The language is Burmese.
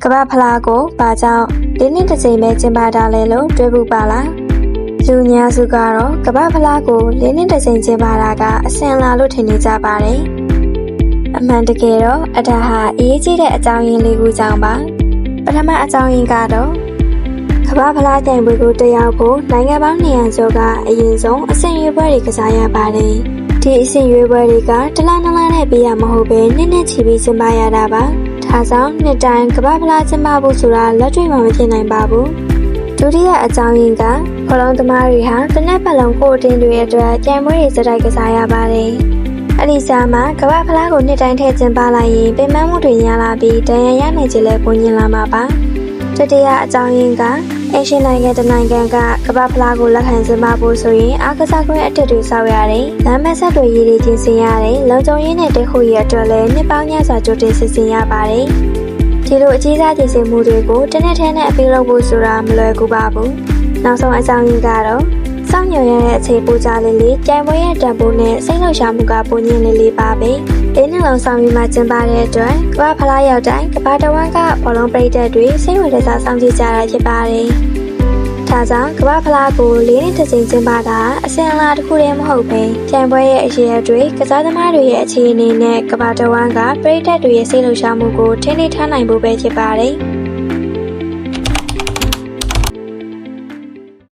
ကမ္ဘာဖလားကိုဘာကြောင့်၄နှစ်တစ်ကြိမ်ပဲကျင်းပတာလဲလို့တွေးဖို့ပါလားလူများစုကတော့ကမ္ဘာဖလားကို၄နှစ်တစ်ကြိမ်ကျင်းပတာကအစင်လာလို့ထင်နေကြပါတယ်အမှန်တကယ်တော့အဒါဟာအရေးကြီးတဲ့အကြောင်းရင်းလေးခုကြောင့်ပါပထမအကြောင်းရင်းကတော့ကမ္ဘာဖလားပြိုင်ပွဲကိုတက်ရောက်ဖို့နိုင်ငံပေါင်း200ကျော်ကအရင်ဆုံးအဆင့်ရွေးပွဲတွေကစားရပါတယ်ဒီအဆင့်ရွေးပွဲတွေကတလားနလားနဲ့ပေးရမဟုတ်ပဲနှစ်နဲ့ချီပြီးကျင်းပရတာပါဒါကြောင့်နှစ်တိုင်းကမ္ဘာဖလားကျင်းပဖို့ဆိုတာလက်တွေ့မှာမဖြစ်နိုင်ပါဘူးဒုတိယအကြောင်းရင်းကဘောလုံးသမားတွေဟာတစ်နှစ်ပတ်လုံးကိုယ်အတင်းတွေအတွက်ပြိုင်ပွဲတွေစတိုက်ကစားရပါတယ်အဲ့ဒီစားမှာကမ္ဘာဖလားကိုနှစ်တိုင်းထည့်ကျင်းပလိုက်ရင်ပင်ပန်းမှုတွေများလာပြီးဒဏ်ရာရနိုင်ခြေလည်းပိုညင်လာမှာပါတတိယအကြောင်းရင်းကအရှင်းနိုင်ငံတစ်နိုင်ငံကကမ္ဘာဖလားကိုလက်ခံကျင်းပဖို့ဆိုရင်အားကစားကွင်းအတစ်တွေစောက်ရတယ်။လမ်းမဆက်တွေရည်ရည်ချင်းစင်ရတယ်။လုံခြုံရေးနဲ့တက်ခုရအတွက်လည်းနှစ်ပေါင်းများစွာကြိုတင်စစ်ဆေးရပါတယ်။ဒီလိုအကြီးစားပြင်ဆင်မှုတွေကိုတစ်နှစ်ထဲနဲ့အပြီးလုပ်ဖို့ဆိုတာမလွယ်ကူပါဘူး။နောက်ဆုံးအကြောင်းရင်းကတော့စောင့်ညွှန်ရတဲ့အချိန်ပိုကြလေးလေးပြိုင်ပွဲရဲ့တန်ဖိုးနဲ့စိတ်လှုပ်ရှားမှုကပိုညင်လေးလေးပါပဲ။ဒီနှစ်လုံးဆောင်ပြီးမှကျင်းပတဲ့အတွက်ကမ္ဘာဖလားရောက်တိုင်းကမ္ဘာတဝန်းကဘောလုံးပရိသတ်တွေစိတ်ဝင်စားစောင့်ကြည့်ကြတာဖြစ်ပါတယ်။ဒါကြောင့်ကမ္ဘာဖလားကို၄နှစ်တစ်ကြိမ်ကျင်းပတာအစင်အလာတစ်ခုတည်းမဟုတ်ပဲပြိုင်ပွဲရဲ့အရေးအတွေ့ကစားသမားတွေရဲ့အခြေအနေနဲ့ကမ္ဘာတဝန်းကပရိသတ်တွေရဲ့စိတ်လှုပ်ရှားမှုကိုထိန်းသိမ်းထားနိုင်ဖို့ပဲဖြစ်ပါတယ်။